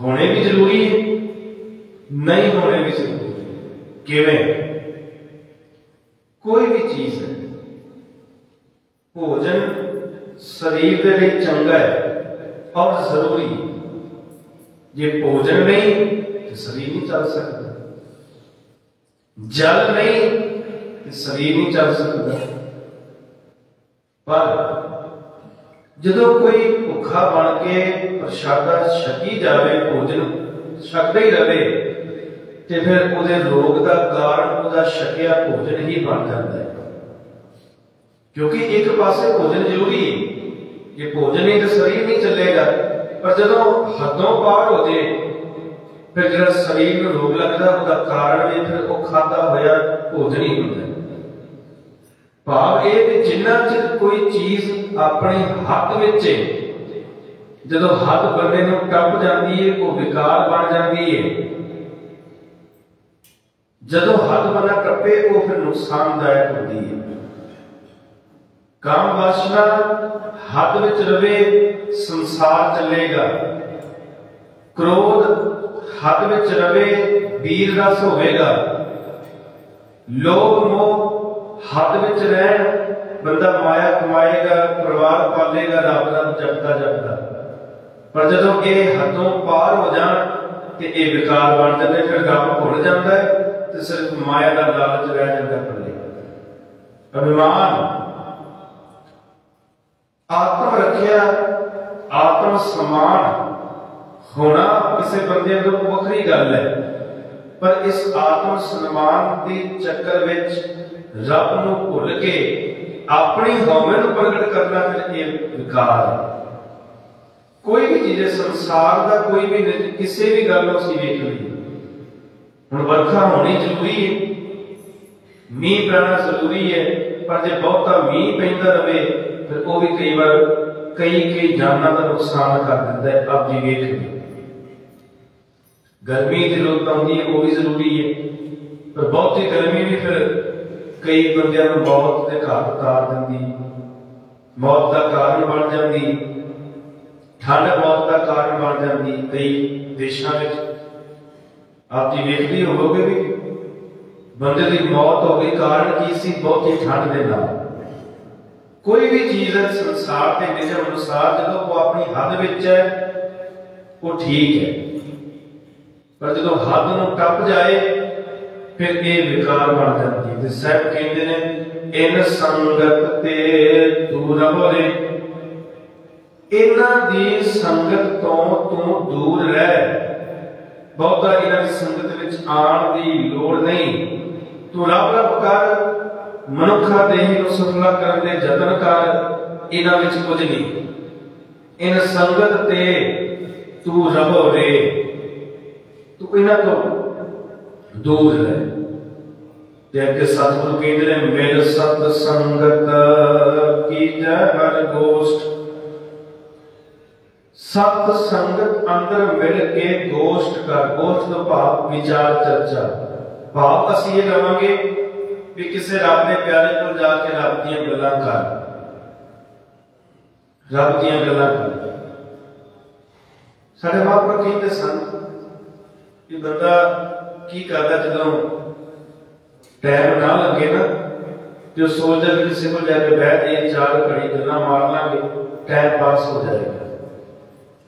होने भी जरूरी है, नहीं होने भी जरूरी है। किवें? कोई भी चीज है, भोजन शरीर के लिए चंगा है और जरूरी। जे भोजन नहीं तो शरीर नहीं चल सकता, जल नहीं तो शरीर नहीं चल सकता। पर जदों कोई भुखा बन के प्रशादा छकी जाए, भोजन छकदा ही रहे, तो फिर उहदे रोग का कारण उहदा छकिया भोजन ही बन जाता है। क्योंकि एक पासे भोजन जरूरी है, जे भोजन नहीं तो शरीर नहीं चलेगा। पर जदों हदों पार हो जाए, फिर जो शरीर में रोग लगता उसका कारण भी फिर वो खाता होया भोजन ही होता है। भाव ये कि जिन्ना चिर कोई चीज अपने हद विच है, जदों हद बंदे नूं टप जाती है वो विकार बन जाती है। जदों हद बंदा टप्पे वो फिर नुकसानदायक होती है। काम वासना हद विच रवे, संसार चलेगा। क्रोध हद विच रवे, वीर रस होवेगा। लोभ मोह हद विच रहन, बंदा माया कमाएगा, परिवार पालेगा, रब रब जपदा जपदा। पर जदों ये हदों पार हो जान ते ये विकार बन जाते, फिर रब भुल जाता है तो सिर्फ माया का लालच रह जाता पल्ले। अभिमान, आत्म रखिया, आत्म समान होना किसी बंदे को वखरी गल है। पर इस आत्म सम्मान के चक्कर विच रब नूं भुल के अपनी हौमे नूं प्रगट करना फिर यह विकार है। कोई भी चीज संसार का कोई भी किसी भी गल असीं वेख लईए, हुण वर्खा होनी जरूरी है, मीह पैना जरूरी है, पर जो बहुता मीह पैंदा रहे फिर वो भी कई बार कई जाना का नुकसान कर देता है। अब जी वेख ली गर्मी की रुत आती है, वो भी जरूरी है, पर बहुती गर्मी भी फिर कई बंदियां नूं मौत के घाट उतार देंदी, मौत का कारण बन जाती। ठंड मौत का कारण बन जाती। कई देशों में आप जी वेखते होवोगे भी बंदे की मौत हो गई, कारण की सी? बहुती ठंड के नाल। कोई भी चीज संसार के नियम अनुसार जो वो अपनी हद विच है वो ठीक है, पर जो हद नूं टप जाए फिर ये विकार बन जाती है। साहब कहते ने इन संगत ते दूर रहो रे, इन्हां दी संगत तो तू दूर रह। बहुता इन्हां दी संगत विच आण दी लोड़ नहीं। तू रब रब कर, मनुखा देही नूं सफला करन दे जतन कर, इन्हां विच कुछ नहीं। इन संगत ते तू रहो रे, तू इन्हां तो दूर रह। ते अगे सतगुरु कहते हैं मिल सत संगत की जय हर गोष्ठ। सत संगत अंदर मिल के गोष्ठ कर। गोष्ठ तो भाव विचार चर्चा। भाव असीं ये लवांगे भी किसी रब के प्यारे को जाके रब दीयां गल्लां कर, रब दीयां गल्लां कर। साडे महापुरुष कहते सन कि बंदा की करदा जदों टाइम ना लगे ना, जो सोचदा भी किसी को जाके बैठ जाइए, चार घड़ी गल्लां मार लांगे, टाइम पास हो जाएगा।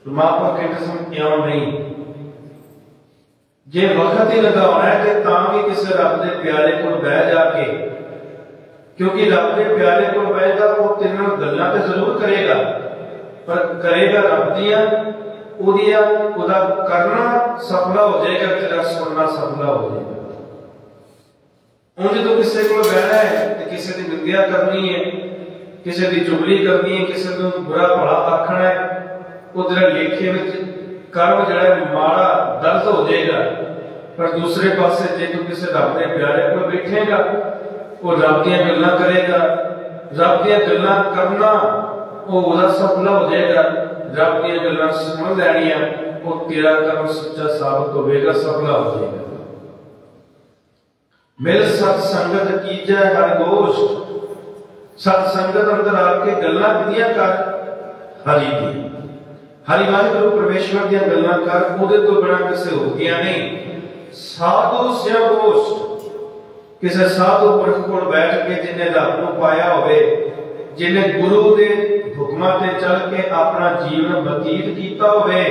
तो महापुरुष कहते सन क्यों नहीं, जे वक्त ही लगाना है तो तां भी किसी रब के प्यारे को बह जाके, क्योंकि रब के प्यारे को बहेगा वो तीनों गल्लां तो जरूर करेगा, पर करेगा रब दियां, उहदा करना सफला हो जाएगा, तेरा सुनना सफला हो जाएगा। उंज तो किसी को बहना है तो किसी की निंदा करनी है, किसी की चुगली करनी है, किसी को बुरा भला आखना है, उधर लेखे में कर्म जड़ा माड़ा दर्द हो जाएगा। पर दूसरे पासे जे तू किसी रब के प्यारे को बैठेगा, वो रब दी गल्लां करेगा, रब दी गल्लां करना वो उहदा सफला हो जाएगा। रब दी गल्लां सुन लैणियां, वो तेरा कर्म सच्चा साबित होगा, सफला हो जाएगा। मिल सत संगत कीजै हर गोष्ठ। सत संगत अंदर आके गल्लां किदियां कर हरि दी, हरि वाहिगुरु परमेश्वर दी गल्लां कर, उहदे तो बिना किसे होगियां नहीं। साधु सिया गोष्ठ, किसी साधु पुरख कोल बैठ के जिन्हें रब नूं पाया होवे, जिन्हें गुरु के हुक्मां ते चल के अपना जीवन बतीत किया होवे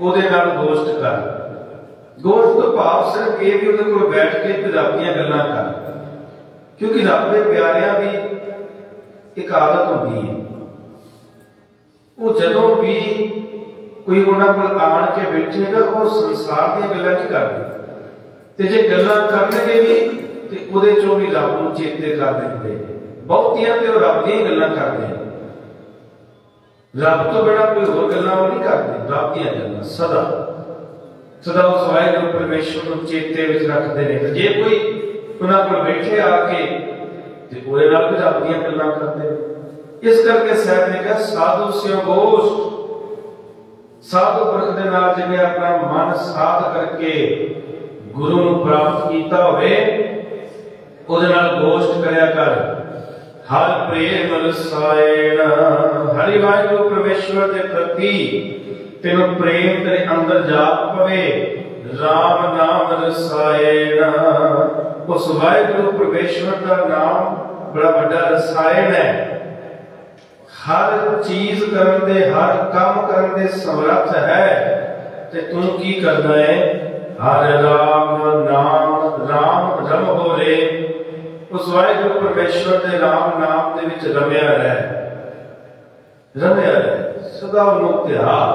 ਉਹਦੇ ਨਾਲ ਗੋਸ਼ਟ कर। गोश्त तो भाव सिर्फ ये भी ਉਹਦੇ ਕੋਲ बैठ के ਤੇ ਰੱਬ ਦੀਆਂ ਗੱਲਾਂ कर, क्योंकि रब के प्यारिਆਂ ਦੀ एक आदत होती है, वो जदों भी कोई उन्हां कोल आण के बैठेगा वो संसार ਦੀਆਂ ਗੱਲਾਂ नहीं करते, ते जे ਗੱਲਾਂ करनगे भी ते ਉਹਦੇ ਚੋਂ भी रब ਨੂੰ चेते कर देंगे। बहुतियां ते ਉਹ रब ਦੀਆਂ ਗੱਲਾਂ करते हैं, रब तो बिना कोई होर गल्लां नहीं करते। रब दीयां गल्लां सदा सदा उस वाहिगुरू परमेश्वर को चेते विच रखते हैं। जे कोई उन्हां कोल बैठे आके ते ਉਹਦੇ ਨਾਲ भी रब दीयां गल्लां करते हैं। इस करके साहब ने कहा साधु सिओ गोष्ठ, साधु पुरख दे नाल जिन्हें अपना मन साध करके गुरु नूं प्राप्त कीता होवे ਉਹਦੇ ਨਾਲ गोष्ठ करिया कर। हर प्रेम रसायन, हरि वाहिगुरू परमेश्वर के प्रति तेन प्रेम तेरे अंदर जाग पवे। राम नाम रसायन, उस वाहिगुरू परमेश्वर का नाम बड़ा बड़ा रसायन है। हर चीज करन दे, हर काम करन दे समर्थ है। ते तू की करना है? हर राम नाम, राम रम हो रे, उस वाहिगुरू परमेश्वर के राम नाम दे विच रमिया रह, रमिया रह, सदा उन्होंने ध्यान,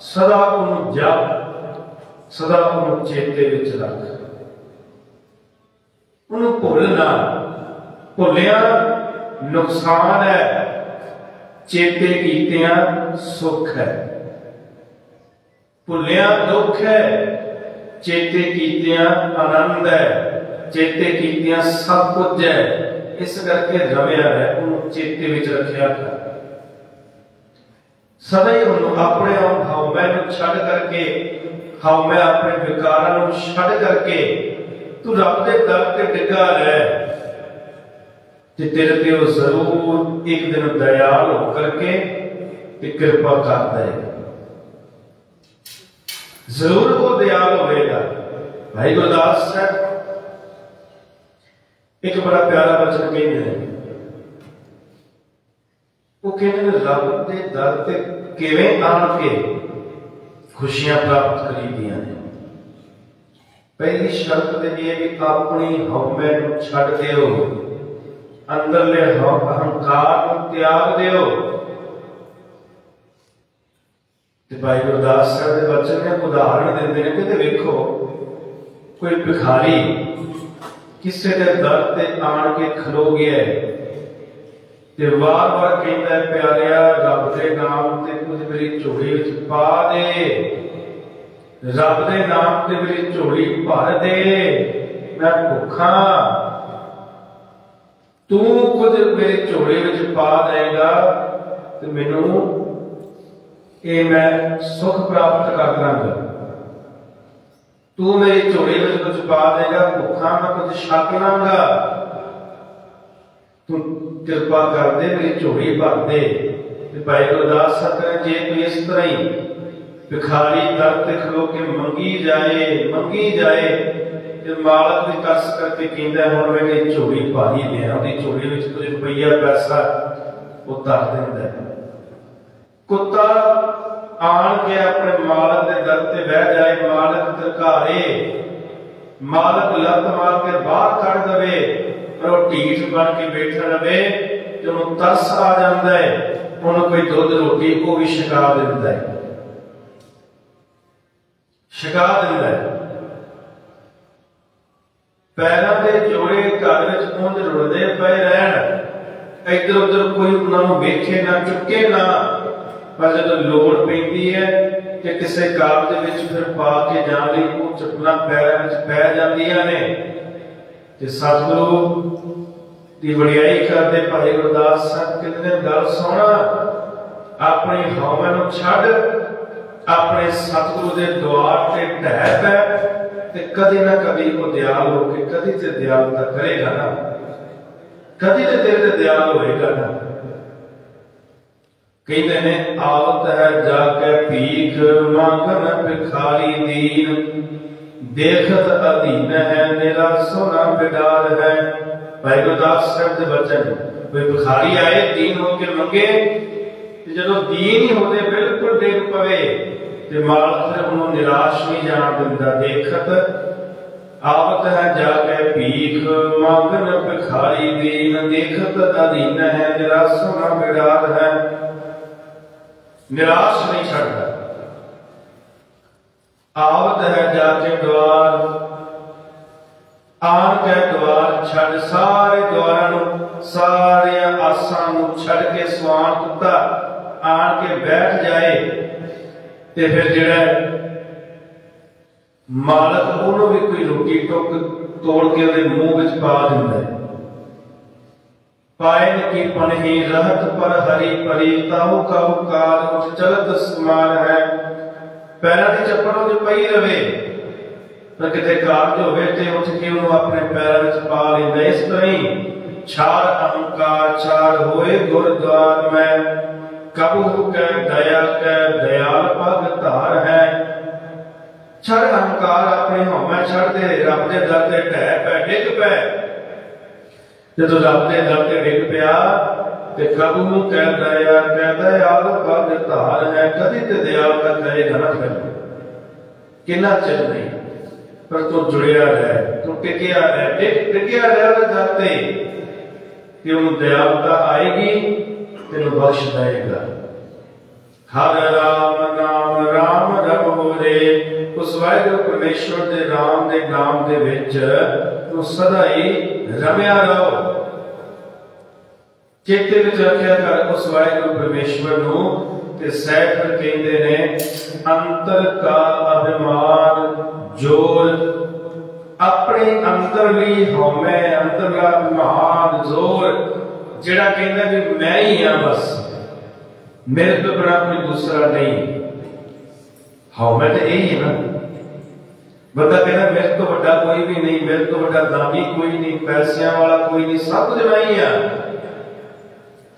सदा उन्होंने जप, सदा उन्होंने चेते विच रख। उन्होंने भुलना, भुलिया नुकसान है, चेते कीतियां सुख है। भुलिया दुख है, चेते कीतियां आनंद है, चेते कीतियां सब कुछ है। इस करके रमिया है, उन्होंने चेते विच रखिया कर। सदा ही उन्होंने अपने हौमे नूं छड्ड करके, हौमे अपने विकारां नूं छड्ड करके तू रब दे दर ते डिगा रह, ते तेरे ते वो जरूर एक दिन दयाल हो करके कृपा कर देगा। जरूर वो दयाल होगा। भाई गुरदास साहब एक बड़ा प्यारा वचन कहते हैं, वो कहते हैं रब के दर ते किवें आण के खुशियां प्राप्त करीदियां ने। पहली शर्त तो यह कि अपनी हौमे नूं छड्ड दिओ, अंदरले अहंकार नूं त्याग दिओ। ते भाई गुरदास साहब के वचन ने उदाहरण देते हैं कि देखो कोई भिखारी किसी के दर ते आण के खलो गया ते वार वार कहता है प्यारिया रब दे नाम ते कुछ मेरी झोली विच पा दे, रब दे नाम ते मेरी झोली भर दे, मैं भुखा, तू कुछ मेरी झोली विच पा देगा ते मैनू ये मैं सुख प्राप्त कर लांगा। तू मेरी झोली में कुछ पा देगा, भुखा मैं कुछ छक लांगा, तू कृपा कर दे मेरी झोली भर दे। भाई गुरदास सतने जे कोई इस तरह ही भिखारी दर ते खलो के मंगी जाए ते मालक भी तरस करके कहता हुण मेरी झोली भारी दे, उसकी झोली में कुछ रुपया पैसा वो धर देंदा है। कुत्ता आन के अपने मालक के दर ते बह जाए, मालक धकारे, मालक लत मार के बाहर कढ़ दवे पर वो ढीठ बन के बैठा रहे, जो उन्हें तरस आ जाता है, उन्हें कोई दुध रोटी वो भी छका देता है, छका देता है। पैरों के जोड़े घर में उंज रुलदे पे रहन, इधर उधर कोई उन्होंने वेखे ना चुके ना, पर जब लोड़ पैंदी है कि किसी कारज में फिर पा के जाने लई वो चप्पलां पैरों में पै जांदियां ने। ते सतगुरु की वडियाई करते भाई गुरदास साहब कहते गल सुना, अपनी हौमे नूं छड्ड, अपने सतगुरु के द्वार ते ढह पै, ते कदी ना कदी वो दयाल होके कदी ते दयालता करेगा ना, कदी ते तेरे ते दयाल होएगा ना। कहते ने आवत है जाके भीख मांगन भिखारी दीन, देखत अधीन है निरा सोना बिडार है। भाई गुरदास साहब के वचन कोई भिखारी आए दीन होके मंगे, जो दीन ही होते बिल्कुल डिग पवे तो मालक फिर उन्होंने निराश नहीं जान दिंदा। देखत आवत है जाके भीख मंगन भिखारी दीन, देखत अधीन है निराश ना बिराद है, निराश नहीं छड़ता। आवत है जाके द्वार, आन के द्वार छड़ सारे द्वारा सारे आसा छड़ के स्वान कुत्ता आन के बैठ जाए ते फिर जिहड़ा मालक उन्होंने भी कोई रोटी टुक तोड़ के उहदे मुंह विच पा दिंदा है। पायन की पनही रहत पर हरी परी, ताहु काहु काल उठ चलत समान है। पैरों की चप्पल उहदे पई रवे पर किते कारज होवे ते उठ के उन्होंने अपने पैरों में पा लेंदा। इस तरह ही छार अहंकार छार होए गुरद्वार में, कबहू कै दया कै दयाल पग धार है। छड़ अहंकार अपने हौमे छड़ दे रब दे दर ते ढह पै डिग पै, जदों रब दे दर ते डिग पिया ते कबहू कै दया कै दयाल पग धार है। कदी ते दयाल का कहेगा ना फिर किन्ना चिर नहीं, पर तू जुड़िया रह, तू टिकिया रह, टिकिया रह जाते कि उन दयालता आएगी तेन बख्श देगा। हर राम नाम राम रब होरे, उस वाहिगुरू परमेश्वर दे राम दे नाम दे विच तू सदा ही रमिया रहो। चेते विच रखिया कर उस वाहिगुरू परमेश्वर नू ते सैफ कहंदे ने अंतर का अभिमान जोर, अपने अंदरली हौमे अंदरला अभिमान जोर जिहड़ा कहंदा कि मैं ही हां, बस मेरे तो बड़ा कोई दूसरा नहीं। हौमे तो यही है ना, बंदा कहना मेरे तो बड़ा कोई भी नहीं, मेरे तो बड़ा दानी कोई नहीं, पैसियां वाला कोई नहीं, सब कुछ मैं ही हां।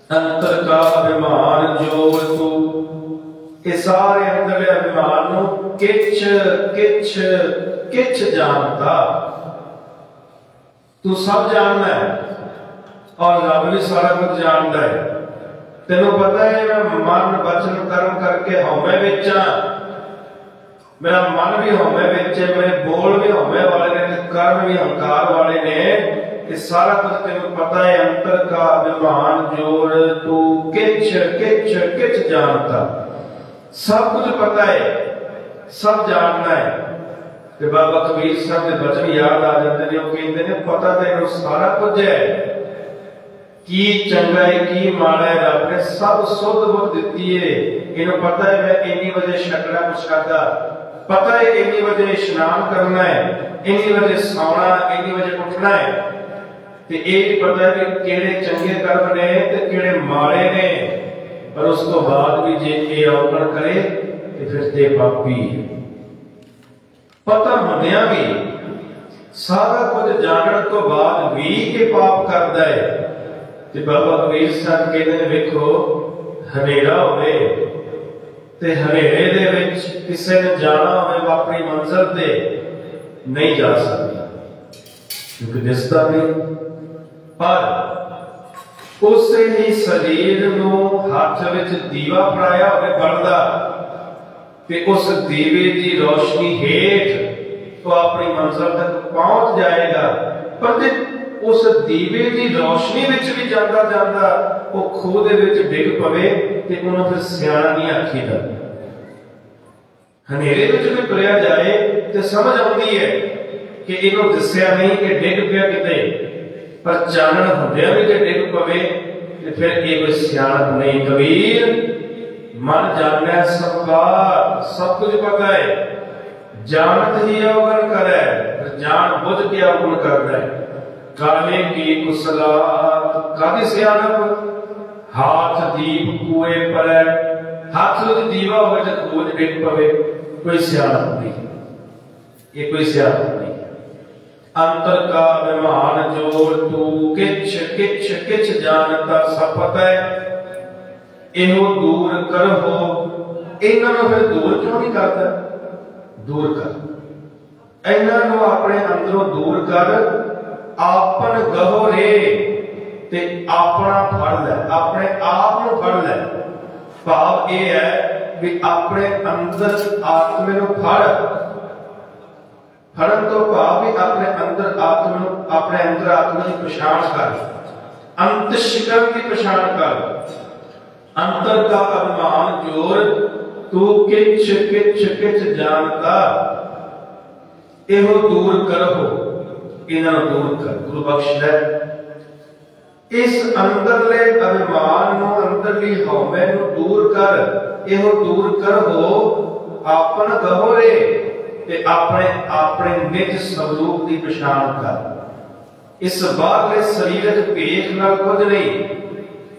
अंतर का अभिमान जोर तू, ये सारे अंदरले अभिमान नू किछ किछ किछ जानता। तू सब जानना है और रब भी सारा कुछ जानता है। तेनों पता है मैं मन वचन कर्म करके हौमे विच हां, मेरा मन भी हौमे विच है, मेरे बोल भी हौमे वाले ने, कर्म भी अहंकार वाले ने। ये सारा कुछ तेनों पता है। अंतर का अभिमान जोर तू किछ किछ किछ जानता, सब कुछ पता है, सब जानना है। ते बाबा कबीर साहब के वचन याद आ जाते हैं, वो कहते हैं पता तेनों सारा कुछ है, की चंगा है की माड़ा है, रब ने सब सुध बुध दिती है। इन्हों पता है मैं इन्नी बजे छकड़ा पुछादा, पता है इन्नी बजे स्नान करना है, इन्नी बजे सौना, इन्नी बजे उठना है। ते ये भी पता है कि केड़े चंगे कर्म ने ते केड़े माड़े ने, पर उस तो बाद भी जे ये अवगुण करे तो फिर ते पापी है। पता होंदिया भी सारा कुछ जानने तो बाद भी के पाप करता है। ते बाबा कबीर साहब कहते हैं देखो हनेरा होवे ते हनेरे दे विच किसी ने जाना होवे अपनी मंजिल ते नहीं जा सकता क्योंकि दिसदा नहीं। पर उसे ही शरीर नू हाथ विच दीवा फड़ाया होवे बलदा ते उस दीवे की रोशनी हेठ तो अपनी मंजिल तक पहुंच जाएगा। पर जे उस दीवे की रोशनी विच भी जांदा जांदा वो खूह दे विच डिग पवे ते उन्होंने फिर सियाणा नहीं आखीदा। हनेरे विच भी तुरिया जाए तो समझ आती है कि इन्हों दस्या नहीं कि डिग पिया किते, पर चानण होंदिया भी जे डिग पवे तो फिर ये कोई सियाणप नहीं। कबीर मन जानना सबका, सब कुछ पता है, जानत ही अवगुण करे, जान बुझ के अवगुण करता है। काले की कुसलात कादी सियाणप, हाथ दीप कुए पर, हाथ में दीवा हो तो खोज डिग पवे, कोई सियाणप नहीं, ये कोई सियाणप नहीं। अंतर का अभिमान जोर तू किछ किछ किछ जानता सब पता है, इन्हों दूर कर हो। इन्हों फिर दूर क्यों नहीं करता? दूर कर, इन्हों अपने अंदरों दूर कर, आपन गहो रे, ते अपना फड़ लै, अपने आप को फड़ लै। भाव यह है भी अपने अंदर आत्मे को फड़, फड़न तो भाव भी अपने अंदर आत्मा, अपने अंदर आत्मा की पछाण कर, अंतशिकरण की पछाण कर। अंतर का अभिमान जोर तू किछ किछ किछ जानता, एहो दूर करो, इन्हां दूर कर, गुरु बख्श लै। इस अंदरले अभिमान नूं, अंदरली हौमे नूं दूर कर, एहो दूर करो आपन गहोरे ते अपने अपने निज स्वरूप की पछाण कर। इस बाहरले शरीरक भेख नाल कुछ नहीं।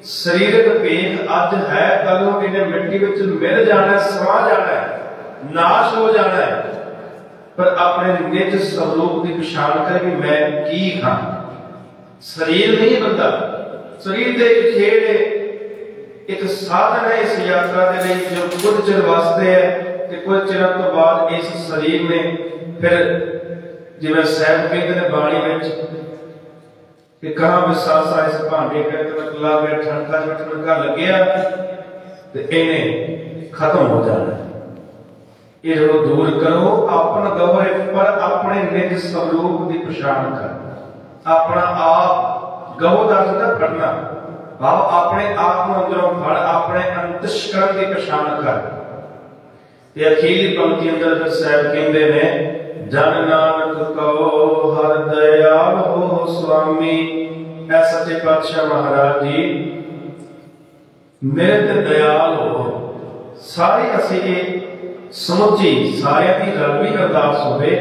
शरीरक भेख अज है, कल इन्हें मिट्टी विच मिल जाना, समा जाना, नाश हो जाना है। पर अपने निज स्वरूप की पछाण कर कि मैं की हाँ। शरीर नहीं बनता, शरीर दे एक खेल है, एक साधन है इस यात्रा के लिए जो कुछ चिर वास्ते है, कि कुछ चिर तो बाद इस शरीर ने फिर जिवें साहब कहते हैं बाणी में कि कहाँ विसासा इस भांडे के ला गया, ठनका जो ठनका लग्या तो इन्हें खत्म हो जाना। ये दूर करो अपन गवरे, पर अपने निज स्वरूप की पछाण कर। अपना आप गवो का फड़ना भाव, अपने आप को अंदरों फड़, अपने अंतश्करण की पछाण कर। अखीरली पंक्ति अंदर फिर साहब कहते ने, जन नानक कहो हर दयाल हो स्वामी। ऐ सच्चे पातशाह महाराज जी मेरे ते दयाल हो। सारी असी समुची सारे की रलवी अरदास होवे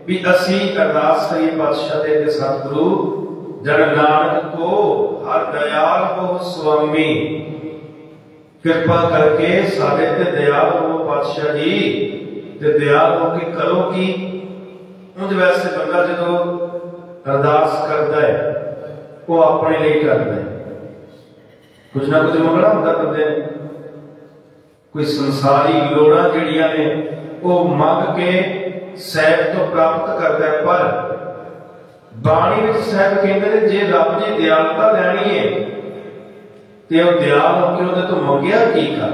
भी असी अरदास करिए पातशाह दे के सतगुरु, जन नानक को हर दयाल हो स्वामी। कृपा करके सारे ते दयाल हो पातशाह जी, ते दयाल हो के करो की। उंज वैसे बंदा जो अरदास करता है वो अपने लिए करता है, कुछ ना कुछ मंगना होता बंदे ने, कोई संसारी लोड़ा जड़ियां ने वो मंग के सैब तो प्राप्त करता है। पर बाणी में साहब कहते हैं जे रब जी दयालता लैनी है ते वो दयाल होके उहदे तो मंगिया की कर।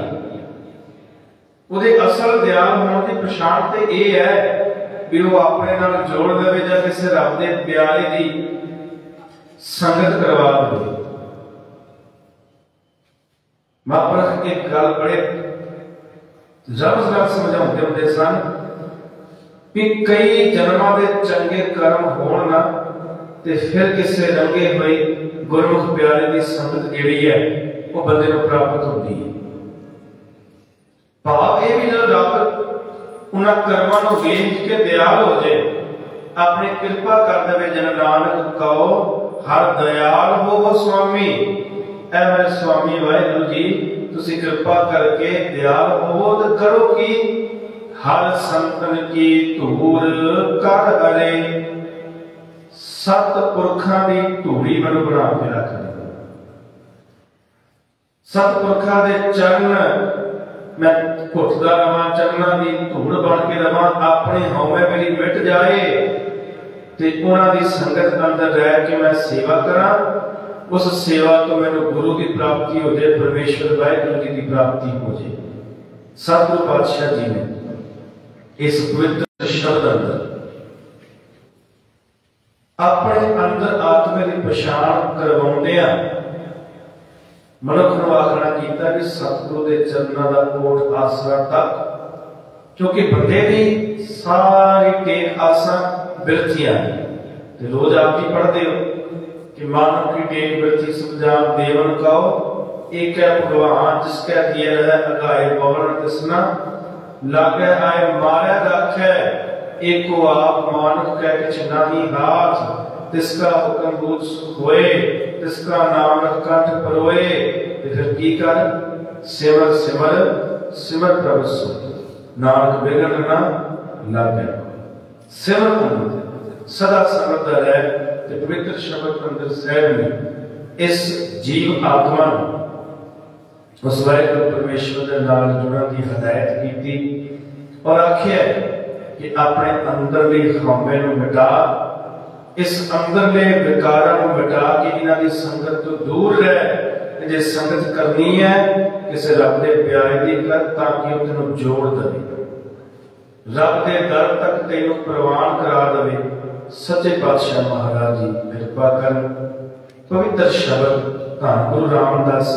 उहदे असल दयाल होने की पछाण ते ये है भी वो अपने नाल जोड़ लवे जां किसी रब दे प्यारे दी संगत करवा दे। महापुरख एक गल बड़े जबरदस्त समझाते होंदे सन भी कई जन्मां दे चंगे कर्म होण ना ते फिर किसी रंगे हुए गुरमुख प्यारे की संगत जिहड़ी है वो बंदे को प्राप्त होती है। भाव ये भी जो रब उन्हां कर्मां नूं वेख के दयाल हो जाए, अपनी कृपा कर देवे। जन नानक कहो हर दयाल हो स्वामी। ऐ मेरे स्वामी वाहिगुरु जी तुसी कृपा करके दयाल हो तो करो कि हर संतन की धूड़ कर हरे। सतपुरखां दी धूड़ी मैनूं बना के रख दे। सतपुरखां दे चरण मैं घुटदा रवां, चरणां दी धूड़ बन के रवां, अपने हौमे मेरी मिट जाए ते उन्हां दी संगत अंदर रह के मैं सेवा करां। उस सेवा तो मैनूं गुरु की प्राप्ति हो जाए, परमेश्वर वाहिगुरु जी की प्राप्ति हो जाए। सतगुरु पातशाह जी ने इस पवित्र शब्द अंदर अपने अंदर आत्मे की पछाण करवाउंदियां मनुख नूं आखना कीता कि सतगुरु के चरणों का कोट आसरा तक, क्योंकि बंदे की सारी टेक आसा बिरथियां ते रोज आप ही पढ़ते हो कि मानव की टेक बिरथी समझान देवन कहो। एक है भगवान जिसका दिया रहा अगाए पवन तिसना, लागे आए मारे रखे। एको आप मानव कह किछ नाही हाथ, तिसका हुक्म बूझ होए, तिसका नाम कंठ परोए। फिर की कर सिमर सिमर सिमर प्रभु सो, नानक बिगड़ ना लागे। सिमर सदा समझदा रहे। पवित्र शब्द अंदर साहब ने इस जीव आत्मा उस वाहिगुरू परमेश्वर के नाल जुड़न की हदायत की और आखिया कि अपने अंदरली हौमे नूं मिटा इस अंदरले विकारां नूं मिटा के इन्हां दी संगत तो दूर रह। जे संगत करनी है किसी रब दे प्यारे दी कर, ताकि वो तेनों जोड़ दे, रब दे दर तक तेनों प्रवान करा दे। सच्चे पातशाह महाराज जी कृपा कर। पवित्र शब्द धन गुरु रामदास